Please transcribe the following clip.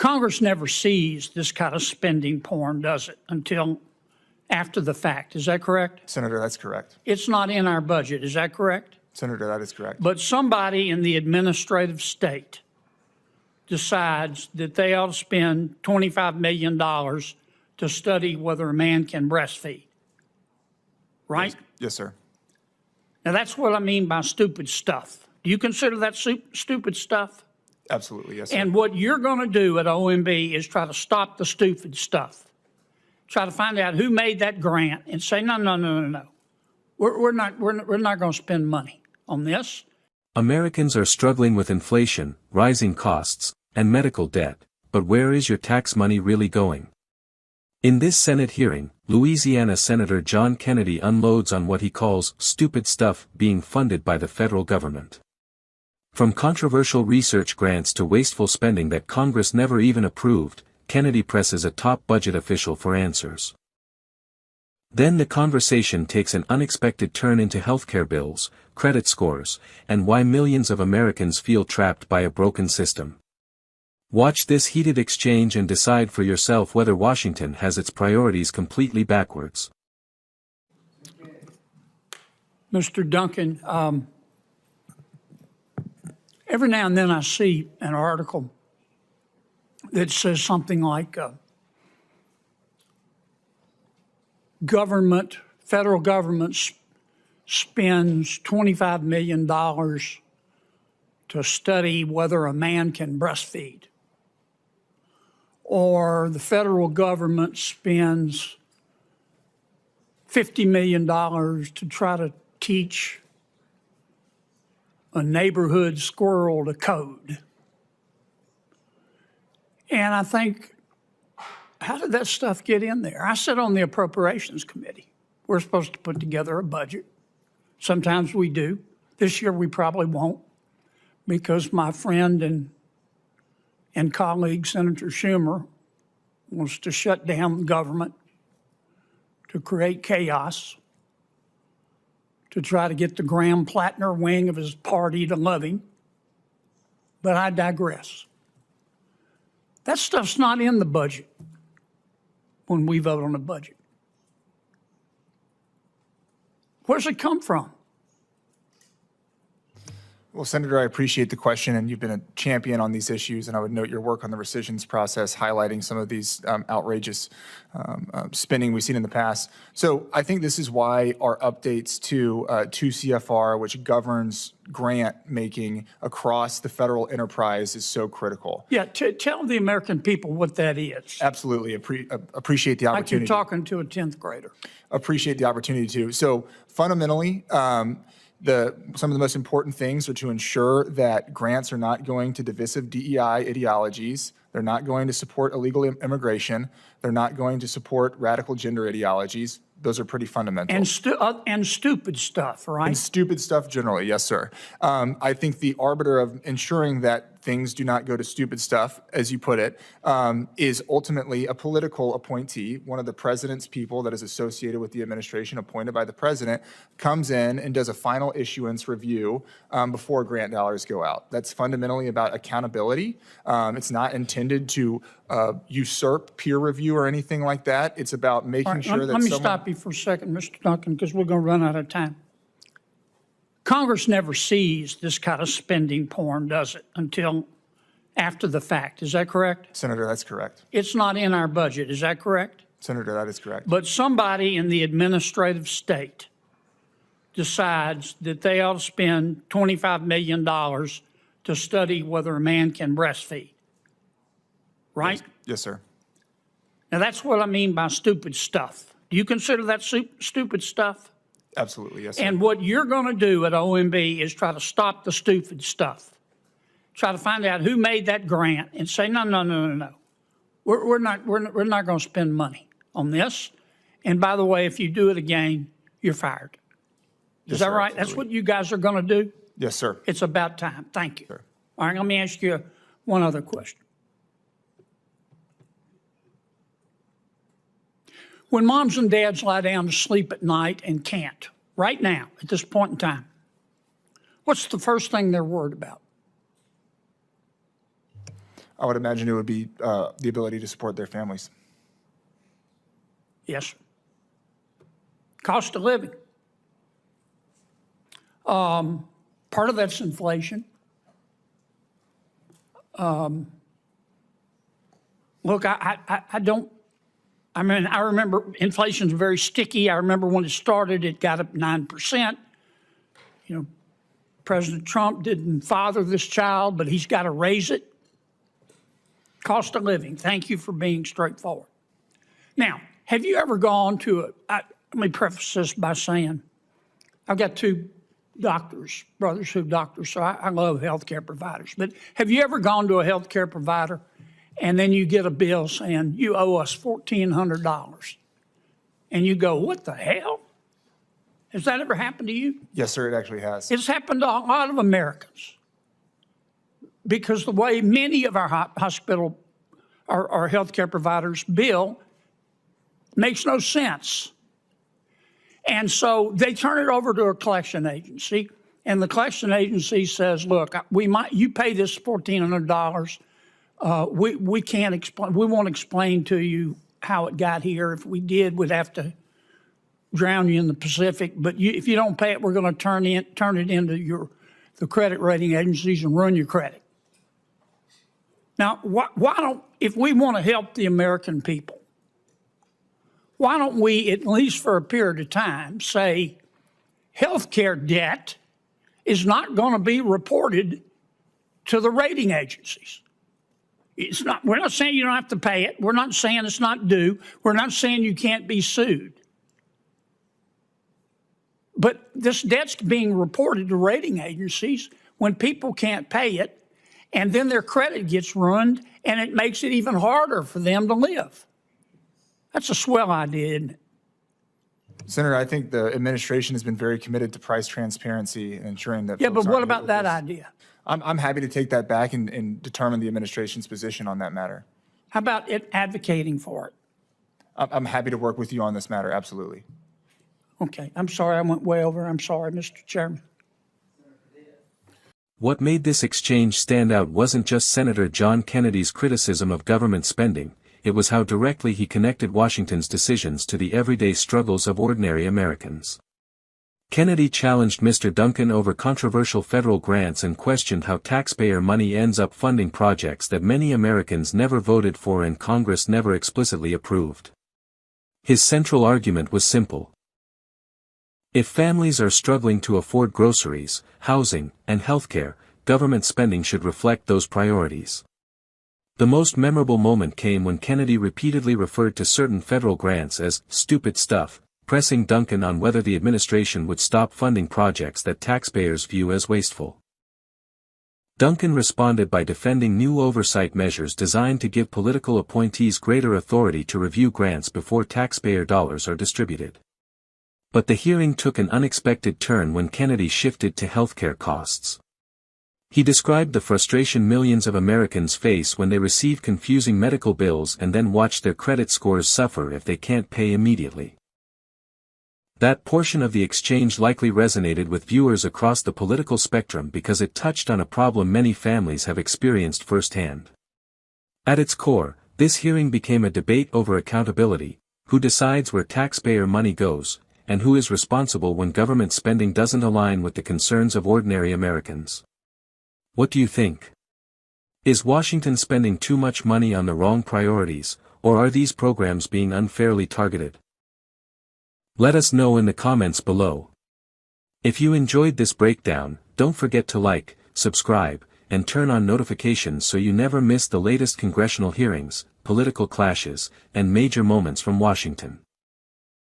Congress never sees this kind of spending porn, does it, until after the fact. Is that correct? Senator, that's correct. It's not in our budget. Is that correct? Senator, that is correct. But somebody in the administrative state decides that they ought to spend $25 million to study whether a man can breastfeed. Right? Yes, sir. Now, that's what I mean by stupid stuff. Do you consider that stupid stuff? Absolutely, yes, sir. And what you're going to do at OMB is try to stop the stupid stuff. Try to find out who made that grant and say, no. We're not going to spend money on this. Americans are struggling with inflation, rising costs, and medical debt, but where is your tax money really going? In this Senate hearing, Louisiana Senator John Kennedy unloads on what he calls stupid stuff being funded by the federal government. From controversial research grants to wasteful spending that Congress never even approved, Kennedy presses a top budget official for answers. Then the conversation takes an unexpected turn into healthcare bills, credit scores, and why millions of Americans feel trapped by a broken system. Watch this heated exchange and decide for yourself whether Washington has its priorities completely backwards. Mr. Duncan, every now and then I see an article that says something like federal government spends $25 million to study whether a man can breastfeed. Or the federal government spends $50 million to try to teach a neighborhood squirrel to code. And I think, how did that stuff get in there? I sit on the Appropriations Committee. We're supposed to put together a budget. Sometimes we do. This year we probably won't, because my friend and colleague, Senator Schumer, wants to shut down the government to create chaos, to try to get the Graham-Plattner wing of his party to love him. But I digress. That stuff's not in the budget when we vote on the budget. Where's it come from? Well, Senator, I appreciate the question, and you've been a champion on these issues, and I would note your work on the rescissions process, highlighting some of these outrageous spending we've seen in the past. So I think this is why our updates to 2 CFR, which governs grant making across the federal enterprise, is so critical. Yeah, tell the American people what that is. Absolutely. Appreciate the opportunity. Like you're talking to a 10th grader. Appreciate the opportunity to. So fundamentally, some of the most important things are to ensure that grants are not going to divisive DEI ideologies. They're not going to support illegal immigration. They're not going to support radical gender ideologies. Those are pretty fundamental. And stupid stuff, right? And stupid stuff generally, yes, sir. I think the arbiter of ensuring that things do not go to stupid stuff, as you put it, is ultimately a political appointee. One of the president's people that is associated with the administration, appointed by the president, comes in and does a final issuance review before grant dollars go out. That's fundamentally about accountability. It's not intended to usurp peer review or anything like that. It's about making sure that Let me stop you for a second, Mr. Duncan, because we're going to run out of time. Congress never sees this kind of spending porn, does it, until after the fact. Is that correct? Senator, that's correct. It's not in our budget. Is that correct? Senator, that is correct. But somebody in the administrative state decides that they ought to spend $25 million to study whether a man can breastfeed. Right? Yes, sir. Now, that's what I mean by stupid stuff. Do you consider that stupid stuff? Absolutely, yes, sir. And what you're going to do at OMB is try to stop the stupid stuff. Try to find out who made that grant and say, no. We're not going to spend money on this. And by the way, if you do it again, you're fired. Is that right? Absolutely. That's what you guys are going to do? Yes, sir. It's about time. Thank you. Sure. All right, let me ask you one other question. When moms and dads lie down to sleep at night and can't, right now, at this point in time, what's the first thing they're worried about? I would imagine it would be the ability to support their families. Yes, sir. Cost of living. Part of that's inflation. Look, I don't, I mean, I remember inflation's very sticky. I remember when it started, it got up 9%. You know, President Trump didn't father this child, but he's got to raise it. Cost of living. Thank you for being straightforward. Now, have you ever gone to let me preface this by saying, I've got two doctors, brothers who are doctors, so I love healthcare providers. But have you ever gone to a healthcare provider and then you get a bill saying you owe us $1,400? And you go, what the hell? Has that ever happened to you? Yes, sir, it actually has. It's happened to a lot of Americans because the way many of our hospital or healthcare providers bill makes no sense. And so they turn it over to a collection agency, and the collection agency says, look, you pay this $1,400. We can't explain, we won't explain to you how it got here. If we did, we'd have to drown you in the Pacific. But if you don't pay it, we're going to turn it into the credit rating agencies and ruin your credit. Now, why don't, if we want to help the American people, why don't we, at least for a period of time, say health care debt is not going to be reported to the rating agencies? It's not, we're not saying you don't have to pay it. We're not saying it's not due. We're not saying you can't be sued. But this debt's being reported to rating agencies when people can't pay it, and then their credit gets ruined, and it makes it even harder for them to live. That's a swell idea, isn't it? Senator, I think the administration has been very committed to price transparency and ensuring that. Yeah, but folks what aren't about hit with that this. idea? I'm happy to take that back and determine the administration's position on that matter. How about it advocating for it? I'm happy to work with you on this matter, absolutely. Okay, I'm sorry I went way over. I'm sorry, Mr. Chairman. What made this exchange stand out wasn't just Senator John Kennedy's criticism of government spending, it was how directly he connected Washington's decisions to the everyday struggles of ordinary Americans. Kennedy challenged Mr. Duncan over controversial federal grants and questioned how taxpayer money ends up funding projects that many Americans never voted for and Congress never explicitly approved. His central argument was simple. If families are struggling to afford groceries, housing, and healthcare, government spending should reflect those priorities. The most memorable moment came when Kennedy repeatedly referred to certain federal grants as stupid stuff, pressing Duncan on whether the administration would stop funding projects that taxpayers view as wasteful. Duncan responded by defending new oversight measures designed to give political appointees greater authority to review grants before taxpayer dollars are distributed. But the hearing took an unexpected turn when Kennedy shifted to healthcare costs. He described the frustration millions of Americans face when they receive confusing medical bills and then watch their credit scores suffer if they can't pay immediately. That portion of the exchange likely resonated with viewers across the political spectrum because it touched on a problem many families have experienced firsthand. At its core, this hearing became a debate over accountability, who decides where taxpayer money goes, and who is responsible when government spending doesn't align with the concerns of ordinary Americans. What do you think? Is Washington spending too much money on the wrong priorities, or are these programs being unfairly targeted? Let us know in the comments below. If you enjoyed this breakdown, don't forget to like, subscribe, and turn on notifications so you never miss the latest congressional hearings, political clashes, and major moments from Washington.